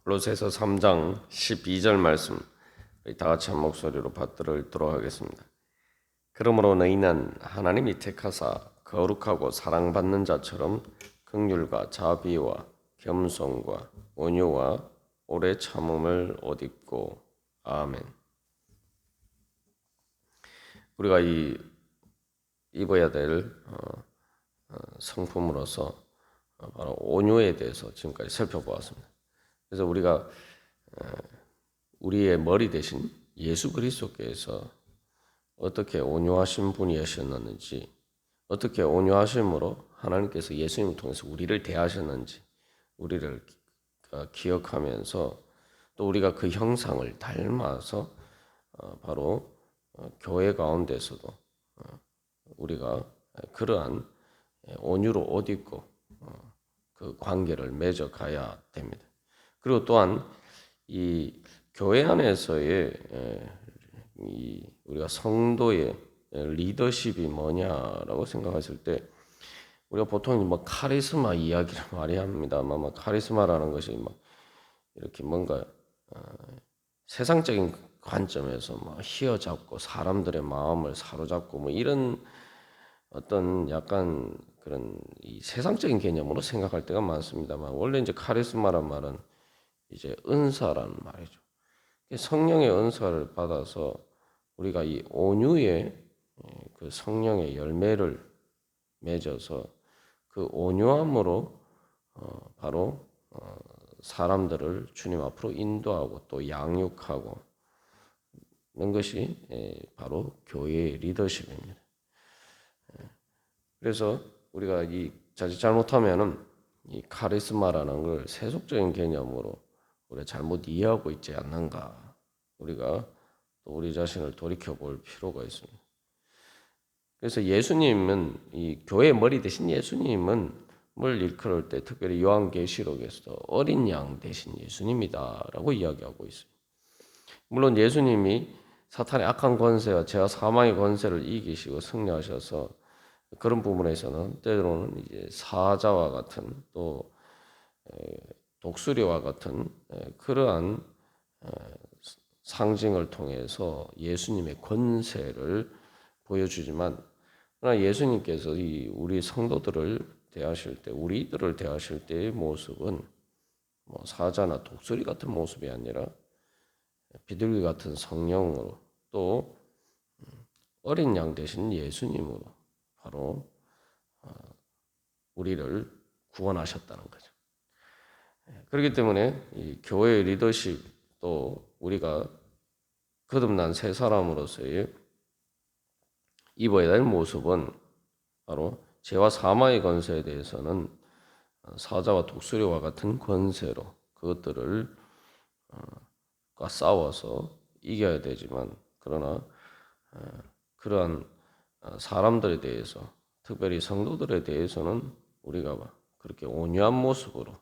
골로새서 3장 12절 말씀 다 같이 한 목소리로 받들어 읽도록 하겠습니다. 그러므로 너희는 하나님이 택하사 거룩하고 사랑받는 자처럼 긍휼과 자비와 겸손과 온유와 오래 참음을 옷 입고. 아멘. 우리가 입어야 될 성품으로서 바로 온유에 대해서 지금까지 살펴보았습니다. 그래서 우리가 우리의 머리 대신 예수 그리스도께서 어떻게 온유하신 분이셨는지, 어떻게 온유하심으로 하나님께서 예수님을 통해서 우리를 대하셨는지 우리를 기억하면서 또 우리가 그 형상을 닮아서 바로 교회 가운데서도 우리가 그러한 온유로 옷 입고 그 관계를 맺어 가야 됩니다. 그리고 또한 이 교회 안에서의 우리가 성도의 리더십이 뭐냐라고 생각했을 때 우리가 보통 뭐 카리스마 이야기를 많이 합니다만 카리스마라는 것이 막 이렇게 뭔가 세상적인 관점에서 막 휘어잡고 사람들의 마음을 사로잡고 뭐 이런 어떤 약간 그런 이 세상적인 개념으로 생각할 때가 많습니다만 원래 이제 카리스마란 말은 이제 은사라는 말이죠. 성령의 은사를 받아서 우리가 이 온유의 그 성령의 열매를 맺어서 그 온유함으로 바로 사람들을 주님 앞으로 인도하고 또 양육하고 이런 것이 바로 교회의 리더십입니다. 그래서 우리가 이 자칫 잘못하면은 이 카리스마라는 걸 세속적인 개념으로 우리가 잘못 이해하고 있지 않는가, 우리가 또 우리 자신을 돌이켜 볼 필요가 있습니다. 그래서 예수님은 이 교회의 머리 대신 예수님은 뭘 일컬을 때 특별히 요한계시록에서도 어린 양 대신 예수님이다라고 이야기하고 있습니다. 물론 예수님이 사탄의 악한 권세와 죄와 사망의 권세를 이기시고 승리하셔서 그런 부분에서는 때로는 이제 사자와 같은 또 독수리와 같은 그러한 상징을 통해서 예수님의 권세를 보여주지만, 그러나 예수님께서 우리 성도들을 대하실 때, 우리들을 대하실 때의 모습은 뭐 사자나 독수리 같은 모습이 아니라 비둘기 같은 성령으로 또 어린 양 대신 예수님으로 바로 우리를 구원하셨다는 거죠. 그렇기 때문에 이 교회의 리더십 또 우리가 거듭난 새 사람으로서의 입어야 될 모습은 바로 죄와 사망의 권세에 대해서는 사자와 독수리와 같은 권세로 그것들을 싸워서 이겨야 되지만, 그러나 그러한 사람들에 대해서 특별히 성도들에 대해서는 우리가 그렇게 온유한 모습으로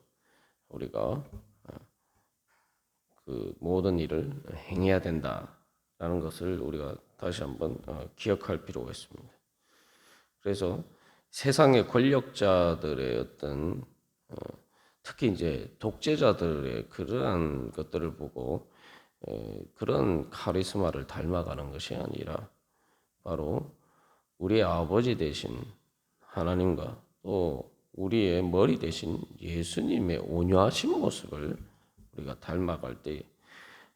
우리가 그 모든 일을 행해야 된다라는 것을 우리가 다시 한번 기억할 필요가 있습니다. 그래서 세상의 권력자들의 어떤 특히 이제 독재자들의 그러한 것들을 보고 그런 카리스마를 닮아가는 것이 아니라 바로 우리의 아버지 되신 하나님과 또 우리의 머리 되신 예수님의 온유하신 모습을 우리가 닮아갈 때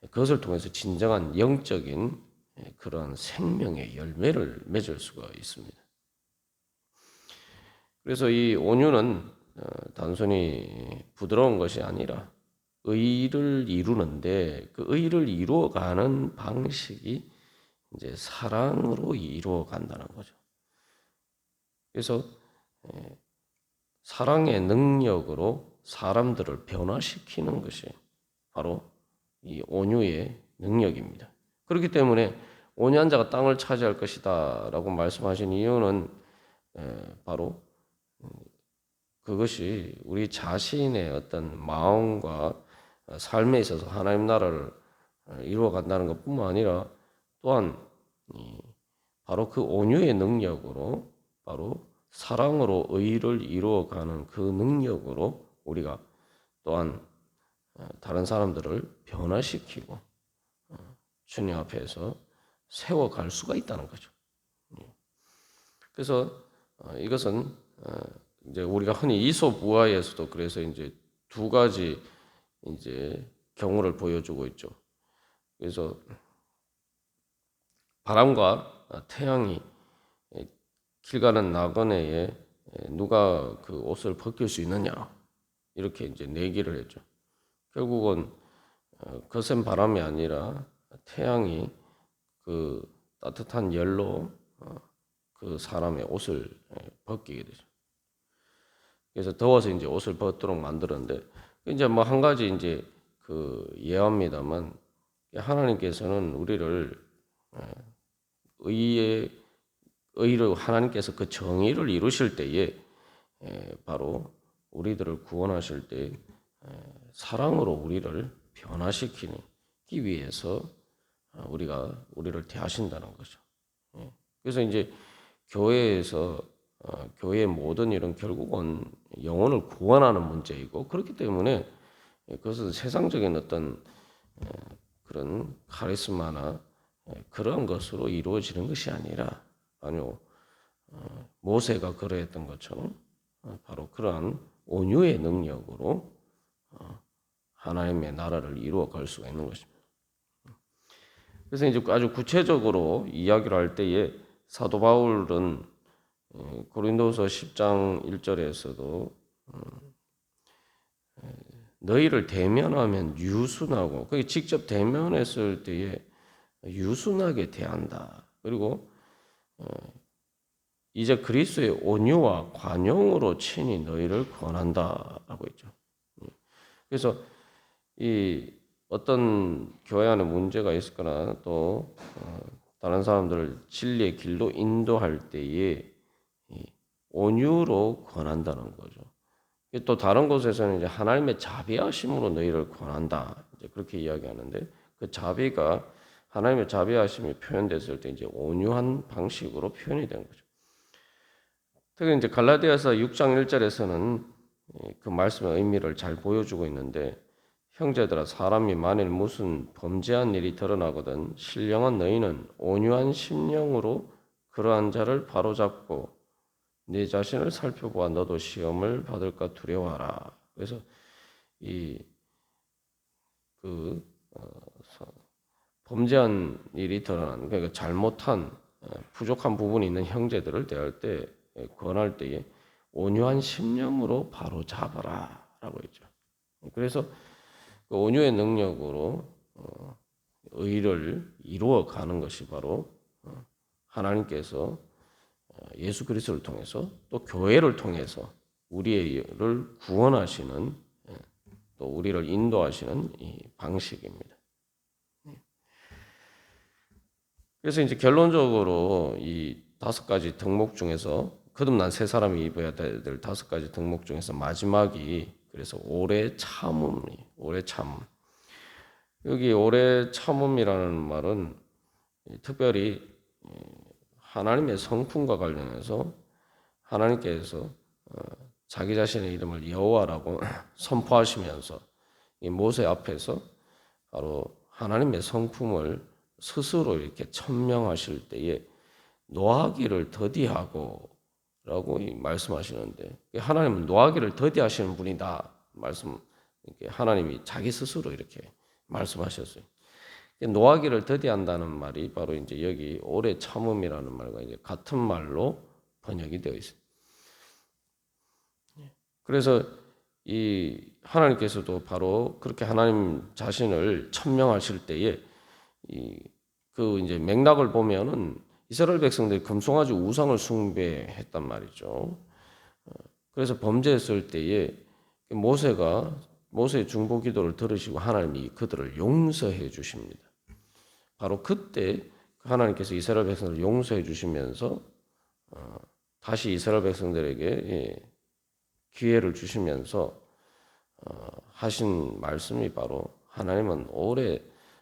그것을 통해서 진정한 영적인 그런 생명의 열매를 맺을 수가 있습니다. 그래서 이 온유는 단순히 부드러운 것이 아니라 의를 이루는데 그 의를 이루어가는 방식이 이제 사랑으로 이루어간다는 거죠. 그래서 사랑의 능력으로 사람들을 변화시키는 것이 바로 이 온유의 능력입니다. 그렇기 때문에 온유한 자가 땅을 차지할 것이다 라고 말씀하신 이유는 바로 그것이 우리 자신의 어떤 마음과 삶에 있어서 하나님 나라를 이루어간다는 것뿐만 아니라 또한 바로 그 온유의 능력으로 바로 사랑으로 의를 이루어가는 그 능력으로 우리가 또한 다른 사람들을 변화시키고 주님 앞에서 세워갈 수가 있다는 거죠. 그래서 이것은 이제 우리가 흔히 이솝우화에서도 그래서 이제 두 가지 이제 경우를 보여주고 있죠. 그래서 바람과 태양이 길 가는 나그네에 누가 그 옷을 벗길 수 있느냐 이렇게 이제 내기를 했죠. 결국은 거센 바람이 아니라 태양이 그 따뜻한 열로 그 사람의 옷을 벗기게 되죠. 그래서 더워서 이제 옷을 벗도록 만들었는데 이제 뭐 한 가지 이제 그 예화입니다만 하나님께서는 우리를 의로 하나님께서 그 정의를 이루실 때에 바로 우리들을 구원하실 때 사랑으로 우리를 변화시키기 위해서 우리를 대하신다는 거죠. 그래서 이제 교회에서 교회의 모든 일은 결국은 영혼을 구원하는 문제이고 그렇기 때문에 그것은 세상적인 어떤 그런 카리스마나 그런 것으로 이루어지는 것이 아니라 아니요 모세가 그러했던 것처럼 바로 그러한 온유의 능력으로 하나님의 나라를 이루어갈 수가 있는 것입니다. 그래서 이제 아주 구체적으로 이야기를 할 때에 사도 바울은 고린도서 10장 1절에서도 너희를 대면하면 유순하고 그게 직접 대면했을 때에 유순하게 대한다. 그리고 이제 그리스도의 온유와 관용으로 친히 너희를 권한다라고 했죠. 그래서 이 어떤 교회 안에 문제가 있거나 또 다른 사람들을 진리의 길로 인도할 때에 온유로 권한다는 거죠. 또 다른 곳에서는 이제 하나님의 자비하심으로 너희를 권한다. 이제 그렇게 이야기하는데 그 자비가 하나님의 자비하심이 표현됐을 때 이제 온유한 방식으로 표현이 된 거죠. 특히 이제 갈라디아서 6장 1절에서는 그 말씀의 의미를 잘 보여주고 있는데 형제들아 사람이 만일 무슨 범죄한 일이 드러나거든 신령한 너희는 온유한 심령으로 그러한 자를 바로잡고 네 자신을 살펴보아 너도 시험을 받을까 두려워하라. 그래서 범죄한 일이 드러난 그러니까 잘못한 부족한 부분이 있는 형제들을 대할 때 권할 때에 온유한 심령으로 바로잡아라라고 했죠. 그래서 그 온유의 능력으로 의를 이루어 가는 것이 바로 하나님께서 예수 그리스도를 통해서 또 교회를 통해서 우리를 구원하시는 또 우리를 인도하시는 이 방식입니다. 그래서 이제 결론적으로 이 5가지 덕목 중에서 거듭난 새 사람이 입어야 될 5가지 덕목 중에서 마지막이 그래서 오래 참음. 여기 오래 참음이라는 말은 특별히 하나님의 성품과 관련해서 하나님께서 자기 자신의 이름을 여호와라고 선포하시면서 이 모세 앞에서 바로 하나님의 성품을 스스로 이렇게 천명하실 때에 노하기를 더디하고 라고 말씀하시는데 하나님은 노하기를 더디하시는 분이다 말씀 하나님이 자기 스스로 이렇게 말씀하셨어요. 노하기를 더디한다는 말이 바로 이제 여기 오래 참음이라는 말과 이제 같은 말로 번역이 되어 있습니다. 그래서 이 하나님께서도 바로 그렇게 하나님 자신을 천명하실 때에 그 이제 맥락을 보면은 이스라엘 백성들이 금송아지 우상을 숭배했단 말이죠. 그래서 범죄했을 때에 모세의 중보 기도를 들으시고 하나님이 그들을 용서해 주십니다. 바로 그때 하나님께서 이스라엘 백성을 용서해 주시면서 다시 이스라엘 백성들에게 기회를 주시면서 하신 말씀이 바로 하나님은 오래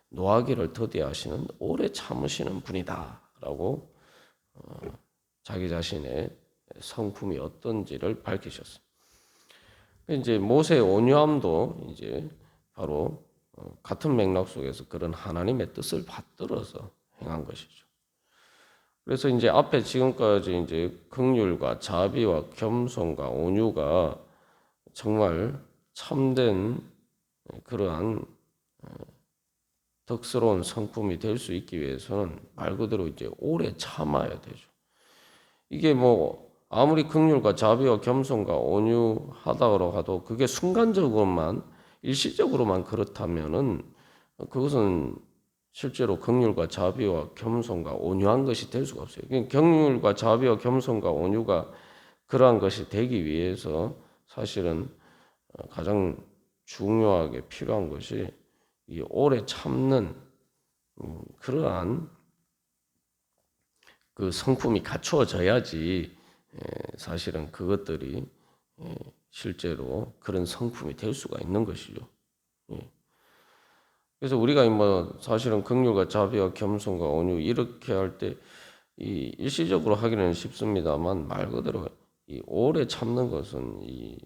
노하기를 더디하시는 오래 참으시는 분이다라고 자기 자신의 성품이 어떤지를 밝히셨어요. 이제 모세의 온유함도 이제 바로 같은 맥락 속에서 그런 하나님의 뜻을 받들어서 행한 것이죠. 그래서 이제 앞에 지금까지 이제 긍휼과 자비와 겸손과 온유가 정말 참된 그러한 덕스러운 성품이 될 수 있기 위해서는 말 그대로 이제 오래 참아야 되죠. 이게 뭐 아무리 긍휼과 자비와 겸손과 온유하다고 하도 그게 순간적으로만 일시적으로만 그렇다면은 그것은 실제로 긍휼과 자비와 겸손과 온유한 것이 될 수가 없어요. 긍휼과 자비와 겸손과 온유가 그러한 것이 되기 위해서 사실은 가장 중요하게 필요한 것이 이 오래 참는 그러한 그 성품이 갖추어져야지 사실은 그것들이 실제로 그런 성품이 될 수가 있는 것이죠. 그래서 우리가 뭐 사실은 긍휼과 자비와 겸손과 온유 이렇게 할 때 이 일시적으로 하기는 쉽습니다만 말 그대로 이 오래 참는 것은 이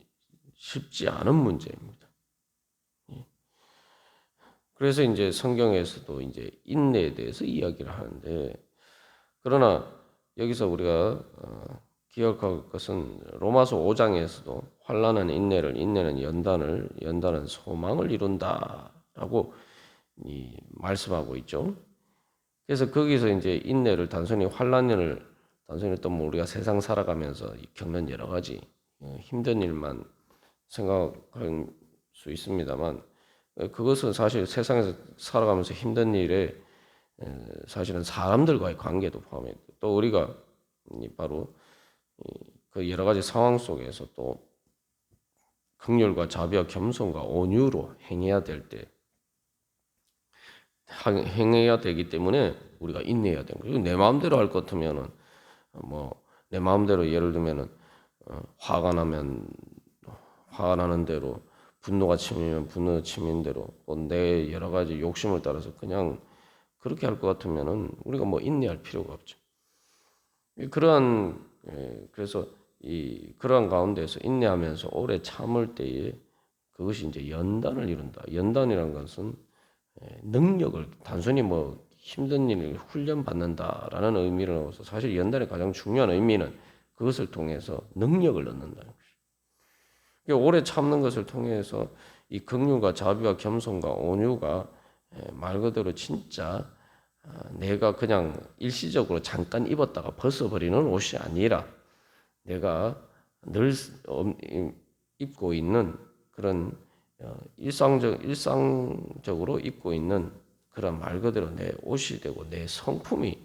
쉽지 않은 문제입니다. 그래서 이제 성경에서도 이제 인내에 대해서 이야기를 하는데 그러나 여기서 우리가 기억할 것은 로마서 5장에서도 환난은 인내를, 인내는 연단을, 연단은 소망을 이룬다라고 말씀하고 있죠. 그래서 거기서 이제 인내를 단순히 환난을 단순히 또 뭐 우리가 세상 살아가면서 겪는 여러 가지 힘든 일만 생각할 수 있습니다만 그것은 사실 세상에서 살아가면서 힘든 일에 사실은 사람들과의 관계도 포함해 또 우리가 바로 그 여러 가지 상황 속에서 또 긍휼과 자비와 겸손과 온유로 행해야 될 때 행해야 되기 때문에 우리가 인내해야 되는 거예요. 내 마음대로 할 것 같으면은 뭐 내 마음대로 예를 들면은 화가 나면 화가 나는 대로 분노가 치미면 분노 치민 대로 내 여러 가지 욕심을 따라서 그냥 그렇게 할 것 같으면은 우리가 뭐 인내할 필요가 없죠. 그러한 그래서 그러한 가운데서 인내하면서 오래 참을 때에 그것이 이제 연단을 이룬다. 연단이라는 것은 능력을 단순히 뭐 힘든 일을 훈련 받는다라는 의미를 넣어서 사실 연단의 가장 중요한 의미는 그것을 통해서 능력을 얻는다는 것이죠. 오래 참는 것을 통해서 이 긍휼과 자비와 겸손과 온유가 말 그대로 진짜 내가 그냥 일시적으로 잠깐 입었다가 벗어버리는 옷이 아니라 내가 늘 입고 있는 그런 일상적으로 입고 있는 그런 말 그대로 내 옷이 되고 내 성품이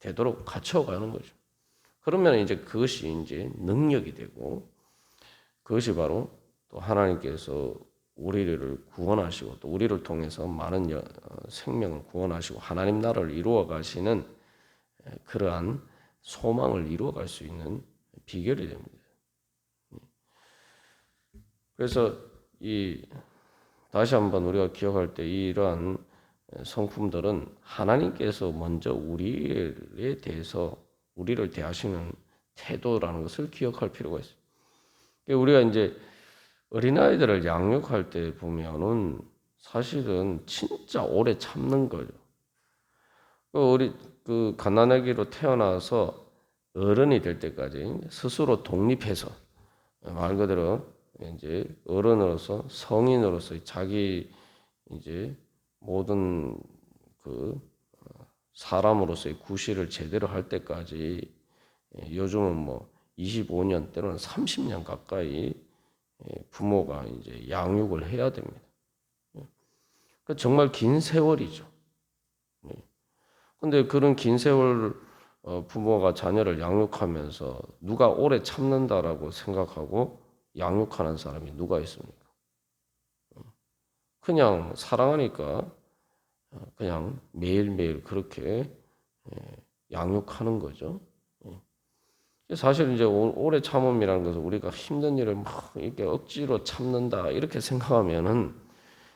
되도록 갖춰가는 거죠. 그러면 이제 그것이 이제 능력이 되고 그것이 바로 또 하나님께서 우리를 구원하시고 또 우리를 통해서 많은 생명을 구원하시고 하나님 나라를 이루어 가시는 그러한 소망을 이루어 갈 수 있는 비결이 됩니다. 그래서 다시 한번 우리가 기억할 때 이러한 성품들은 하나님께서 먼저 우리에 대해서 우리를 대하시는 태도라는 것을 기억할 필요가 있어요. 우리가 이제 어린아이들을 양육할 때 보면은 사실은 진짜 오래 참는 거죠. 우리 갓난아기로 태어나서 어른이 될 때까지 스스로 독립해서 말 그대로 이제 어른으로서 성인으로서 자기 이제 모든 그 사람으로서의 구실을 제대로 할 때까지 요즘은 뭐 25년 때로는 30년 가까이 부모가 이제 양육을 해야 됩니다. 정말 긴 세월이죠. 근데 그런 긴 세월 부모가 자녀를 양육하면서 누가 오래 참는다라고 생각하고 양육하는 사람이 누가 있습니까? 그냥 사랑하니까 그냥 매일매일 그렇게 양육하는 거죠. 사실 이제 오래 참음이라는 것은 우리가 힘든 일을 막 이렇게 억지로 참는다 이렇게 생각하면은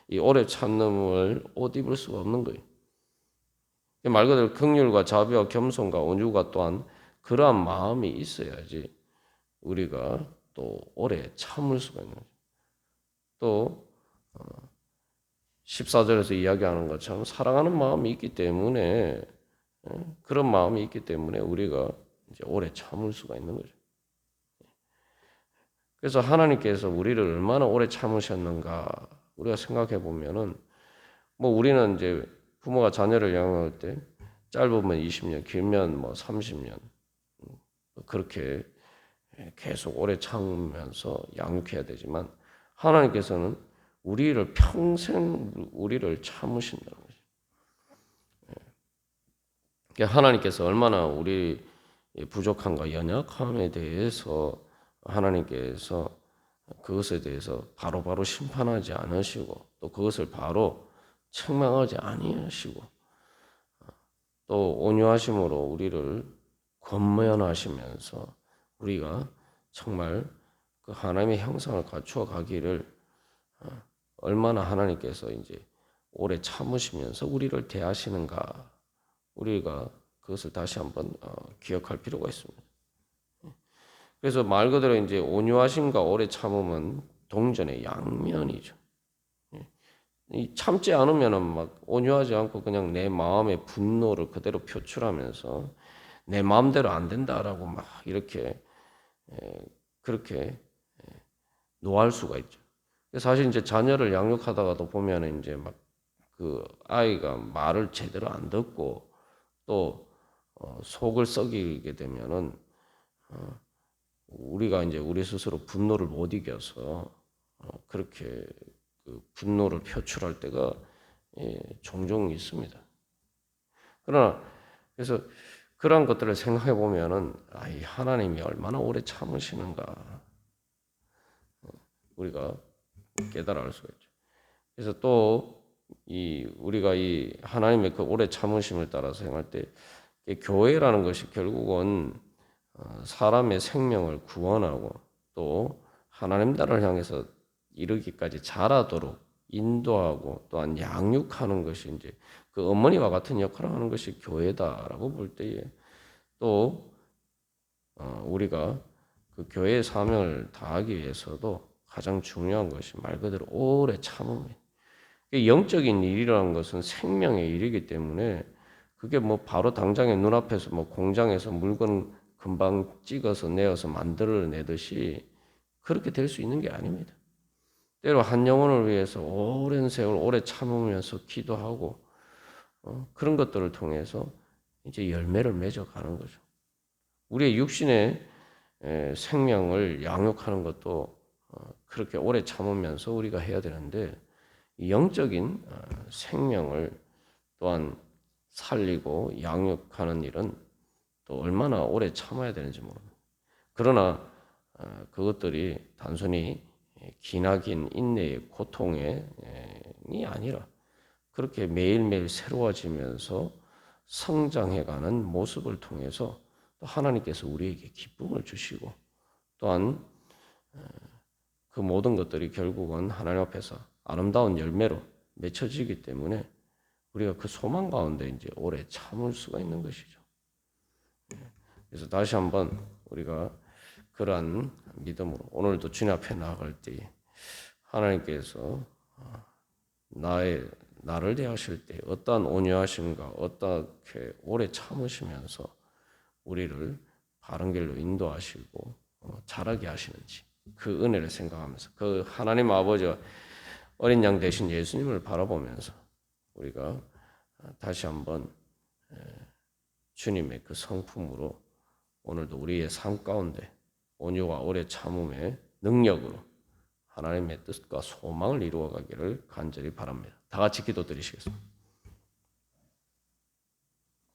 이 오래 참음을 옷 입을 수가 없는 거예요. 말 그대로 긍휼과 자비와 겸손과 온유가 또한 그러한 마음이 있어야지 우리가 또 오래 참을 수가 있는 거죠. 또 14절에서 이야기하는 것처럼 사랑하는 마음이 있기 때문에 그런 마음이 있기 때문에 우리가 이제 오래 참을 수가 있는 거죠. 그래서 하나님께서 우리를 얼마나 오래 참으셨는가 우리가 생각해 보면은 뭐 우리는 이제 부모가 자녀를 양육할 때 짧으면 20년, 길면 뭐 30년 그렇게 계속 오래 참으면서 양육해야 되지만 하나님께서는 우리를 평생 우리를 참으신다는 거죠. 그러니까 하나님께서 얼마나 우리 부족함과 연약함에 대해서 하나님께서 그것에 대해서 바로바로 심판하지 않으시고 또 그것을 바로 책망하지 아니하시고 또 온유하심으로 우리를 권면하시면서 우리가 정말 그 하나님의 형상을 갖추어 가기를 얼마나 하나님께서 이제 오래 참으시면서 우리를 대하시는가 우리가 그것을 다시 한번 기억할 필요가 있습니다. 그래서 말 그대로 이제 온유하심과 오래 참음은 동전의 양면이죠. 참지 않으면은 막 온유하지 않고 그냥 내 마음의 분노를 그대로 표출하면서 내 마음대로 안 된다라고 막 이렇게 그렇게 노할 수가 있죠. 사실 이제 자녀를 양육하다가도 보면은 이제 막 그 아이가 말을 제대로 안 듣고 또 속을 썩이게 되면은 우리가 이제 우리 스스로 분노를 못 이겨서 그렇게 그 분노를 표출할 때가 종종 있습니다. 그러나 그래서 그런 것들을 생각해 보면은 이 하나님이 얼마나 오래 참으시는가 우리가 깨달아 알 수가 있죠. 그래서 또 우리가 이 하나님의 그 오래 참으심을 따라서 행할 때 교회라는 것이 결국은 사람의 생명을 구원하고 또 하나님 나라를 향해서 이르기까지 자라도록 인도하고 또한 양육하는 것이 이제 그 어머니와 같은 역할을 하는 것이 교회다라고 볼 때에 또 우리가 그 교회의 사명을 다하기 위해서도 가장 중요한 것이 말 그대로 오래 참음이에요. 영적인 일이라는 것은 생명의 일이기 때문에 그게 뭐 바로 당장에 눈앞에서 뭐 공장에서 물건 금방 찍어서 내어서 만들어내듯이 그렇게 될 수 있는 게 아닙니다. 때로 한 영혼을 위해서 오랜 세월 오래 참으면서 기도하고 그런 것들을 통해서 이제 열매를 맺어가는 거죠. 우리의 육신의 생명을 양육하는 것도 그렇게 오래 참으면서 우리가 해야 되는데 영적인 생명을 또한 살리고 양육하는 일은 또 얼마나 오래 참아야 되는지 모릅니다. 그러나 그것들이 단순히 기나긴 인내의 고통이 아니라 그렇게 매일매일 새로워지면서 성장해가는 모습을 통해서 또 하나님께서 우리에게 기쁨을 주시고 또한 그 모든 것들이 결국은 하나님 앞에서 아름다운 열매로 맺혀지기 때문에 우리가 그 소망 가운데 이제 오래 참을 수가 있는 것이죠. 그래서 다시 한번 우리가 그러한 믿음으로 오늘도 주님 앞에 나아갈 때 하나님께서 나를 대하실 때 어떠한 온유하심과 어떻게 오래 참으시면서 우리를 바른 길로 인도하시고 자라게 하시는지 그 은혜를 생각하면서 그 하나님 아버지와 어린 양 대신 예수님을 바라보면서 우리가 다시 한번 주님의 그 성품으로 오늘도 우리의 삶 가운데 온유와 오래 참음의 능력으로 하나님의 뜻과 소망을 이루어가기를 간절히 바랍니다. 다 같이 기도드리시겠습니다.